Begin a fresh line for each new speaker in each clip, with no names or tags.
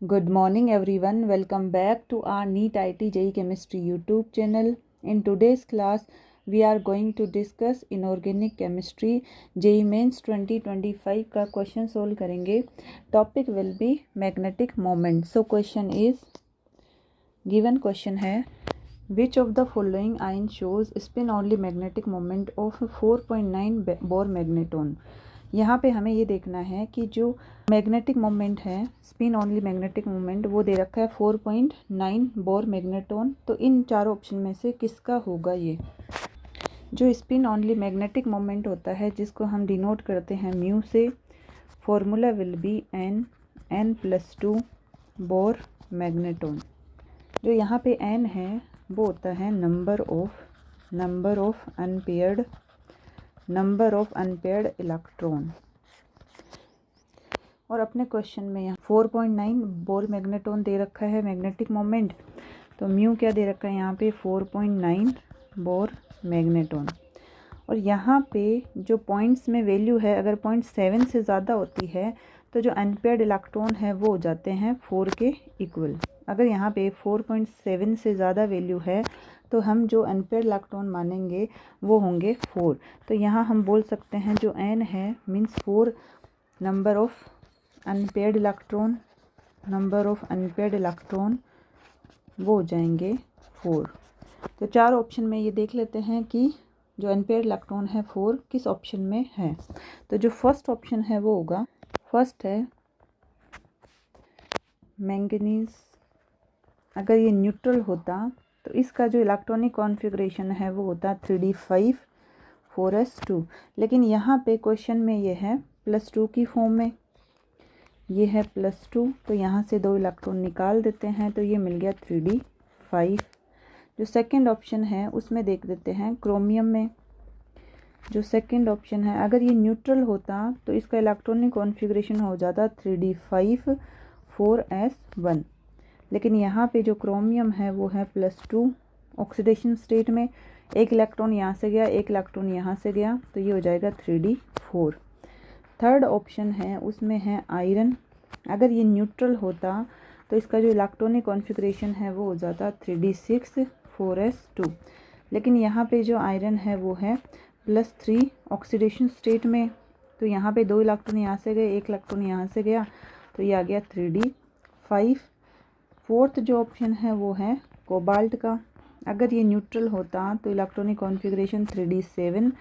Good morning everyone. Welcome back to our NEET IT JEE Chemistry YouTube channel. In today's class, we are going to discuss inorganic chemistry JEE Mains 2025 का question solve करेंगे. Topic will be magnetic moment. So question is given. Question है which of the following ion shows spin only magnetic moment of 4.9 Bohr magneton. यहाँ पे हमें ये देखना है कि जो मैग्नेटिक मोमेंट है, स्पिन ऑनली मैग्नेटिक मोमेंट, वो दे रखा है 4.9 बोर मैग्नेटोन. तो इन चारों ऑप्शन में से किसका होगा ये. जो स्पिन ऑनली मैग्नेटिक मोमेंट होता है, जिसको हम डिनोट करते हैं म्यू से, formula will be n+2 Bohr magneton. जो यहाँ पे n है वो होता है नंबर ऑफ अनपेयर्ड इलेक्ट्रॉन. और अपने क्वेश्चन में यहाँ 4.9 बोर मैग्नेटोन दे रखा है मैग्नेटिक मोमेंट. तो म्यू क्या दे रखा है यहाँ पे 4.9 बोर मैग्नेटोन. और यहाँ पे जो पॉइंट्स में वैल्यू है, अगर 0.7 से ज़्यादा होती है तो जो अनपेयर्ड इलेक्ट्रॉन है वो हो जाते हैं 4 के इक्वल. अगर यहाँ पे 4.7 से ज़्यादा वैल्यू है तो हम जो अनपेयर्ड इलेक्ट्रॉन मानेंगे वो होंगे 4. तो यहाँ हम बोल सकते हैं जो n है means 4 number of unpaired electron वो हो जाएंगे 4. तो चार ऑप्शन में ये देख लेते हैं कि जो अनपेयर्ड इलेक्ट्रॉन है 4 किस ऑप्शन में है. तो जो फर्स्ट ऑप्शन है वो होगा, फर्स्ट है मैंगनीज. अगर ये न्यूट्रल होता तो इसका जो इलेक्ट्रॉनिक कॉन्फ़िगरेशन है वो होता 3d5 4s2. लेकिन यहाँ पे क्वेश्चन में ये है +2 की फॉर्म में, ये है +2. तो यहाँ से 2 इलेक्ट्रॉन निकाल देते हैं तो ये मिल गया 3d5. जो सेकंड ऑप्शन है उसमें देख देते हैं क्रोमियम में. जो सेकंड ऑप्शन है, अगर ये न्यूट्रल होता तो इसका इलेक्ट्रॉनिक कॉन्फ़िगरेशन हो जाता 3d5 4s1. लेकिन यहाँ पे जो क्रोमियम है वो है +2 ऑक्सीडेशन स्टेट में. एक इलेक्ट्रॉन यहाँ से गया, एक इलेक्ट्रॉन यहाँ से गया, तो ये हो जाएगा 3d4. थर्ड ऑप्शन है उसमें है आयरन. अगर ये न्यूट्रल होता तो इसका जो इलेक्ट्रॉनिक कॉन्फ़िगरेशन है वो हो जाता 3d6 4s2. लेकिन यहाँ पे जो आयरन है वो है +3 ऑक्सीडेशन स्टेट में. तो यहाँ पे 2 इलेक्ट्रॉन यहाँ से गए, एक इलेक्ट्रॉन यहाँ से गया, तो ये आ गया 3d5. फोर्थ जो ऑप्शन है वो है कोबाल्ट का. अगर ये न्यूट्रल होता तो इलेक्ट्रॉनिक कॉन्फ़िगरेशन 3d7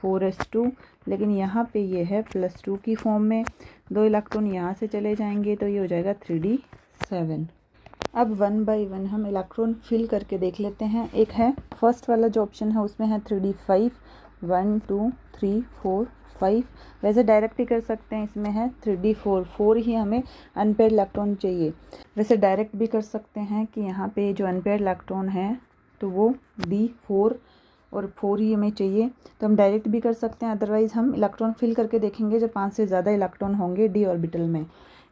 4s2. लेकिन यहाँ पे ये है +2 की फॉर्म में, 2 इलेक्ट्रॉन यहाँ से चले जाएंगे तो ये हो जाएगा 3d7. अब 1 बाय 1 हम इलेक्ट्रॉन फिल करके देख लेते हैं. एक है फर्स्ट वाला जो ऑप्शन है उसमें है 3d5 1 2 3 4 5. वैसे डायरेक्ट ही कर सकते हैं, इसमें है 3d4 4 ही हमें अनपेयर्ड इलेक्ट्रॉन चाहिए. वैसे डायरेक्ट भी कर सकते हैं कि यहाँ पे जो अनपेयर्ड इलेक्ट्रॉन है तो वो d4 और 4 ही हमें चाहिए, तो हम डायरेक्ट भी कर सकते हैं. अदरवाइज़ हम इलेक्ट्रॉन फिल करके देखेंगे जब 5 से ज़्यादा इलेक्ट्रॉन होंगे d ऑर्बिटल में.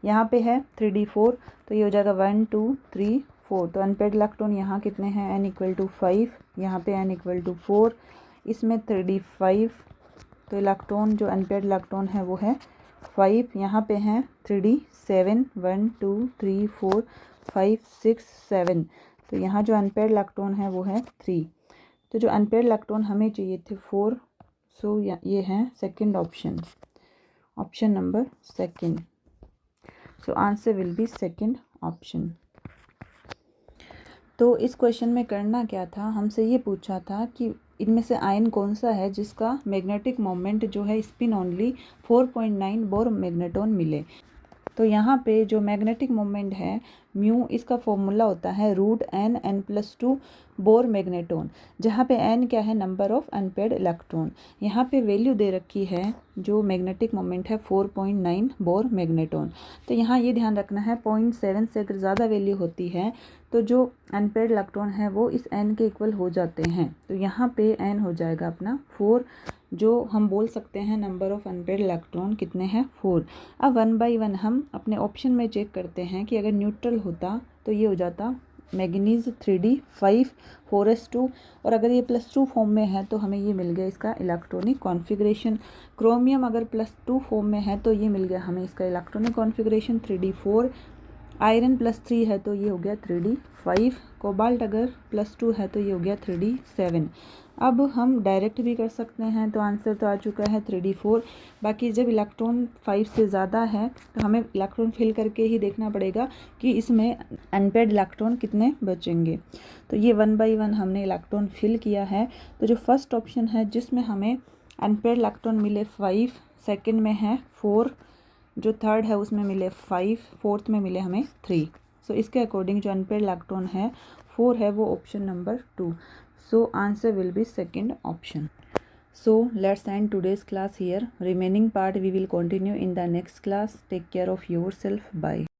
यहाँ पे है 3d4 तो ये हो जाएगा 1 2 3 4. तो अनपेयर्ड इलेक्ट्रॉन यहाँ कितने हैं, n=5, यहाँ पे n=4, इसमें 3d5. तो इलेक्ट्रॉन जो अनपेयर्ड इलेक्ट्रॉन है वो है 5. यहाँ पे हैं 3d7 1 2 3 4 5 6 7. तो यहाँ जो अनपेयर्ड इलेक्ट्रॉन है वो है 3. तो जो अनपेयर्ड इलेक्ट्रॉन हमें चाहिए थे 4. सो ये है second option number second. So answer will be second option. तो इस क्वेश्चन में करना क्या था, हमसे ये पूछा था कि इनमें से आयन कौन सा है जिसका मैग्नेटिक मोमेंट जो है स्पिन ऑनली 4.9 बोर मैग्नेटोन मिले. तो यहाँ पे जो मैग्नेटिक मोमेंट है म्यू, इसका फॉर्मूला होता है n+2 बोर मैग्नेटोन, जहाँ पे n क्या है, नंबर ऑफ अनपेयर्ड इलेक्ट्रॉन. यहाँ पे वैल्यू दे रखी है जो मैग्नेटिक मोमेंट है 4.9 बोर मैग्नेटोन. तो यहाँ ये ध्यान रखना है 0.7 से अगर ज़्यादा वैल्यू होती है तो जो अनपेयर्ड इलेक्ट्रॉन है वो इस n के इक्वल हो जाते हैं. तो यहाँ पे n हो जाएगा अपना 4. जो हम बोल सकते हैं नंबर ऑफ़ अनपेयर्ड इलेक्ट्रॉन कितने हैं, 4. अब 1 बाय 1 हम अपने ऑप्शन में चेक करते हैं कि अगर न्यूट्रल होता तो ये हो जाता मैग्नीज 3d5 4s2. और अगर ये +2 फॉर्म में है तो हमें ये मिल गया इसका इलेक्ट्रॉनिक कॉन्फ़िगरेशन. क्रोमियम अगर +2 फॉर्म में है तो ये मिल गया हमें इसका इलेक्ट्रॉनिक कॉन्फ़िगरेशन 3d4. आयरन +3 है तो ये हो गया 3D5, कोबाल्ट अगर +2 है तो ये हो गया 3D7। अब हम डायरेक्ट भी कर सकते हैं, तो आंसर तो आ चुका है 3D4। बाकी जब इलेक्ट्रॉन 5 से ज़्यादा है तो हमें इलेक्ट्रॉन फिल करके ही देखना पड़ेगा कि इसमें अनपेड इलेक्ट्रॉन कितने बचेंगे। तो ये 1 बाई 1 हमने इलेक्ट्रॉन फिल किया है। तो जो फर्स्ट ऑप्शन है जिसमें हमें अनपेड इलेक्ट्रॉन मिले 5, सेकेंड में है 4, जो थर्ड है उसमें मिले 5, फोर्थ में मिले हमें 3। सो इसके अकॉर्डिंग जो अनपेड इलेक्ट्रॉन है 4 है, वो option number 2। So answer will be second option. So let's end today's class here. Remaining part we will continue in the next class. Take care of yourself. Bye.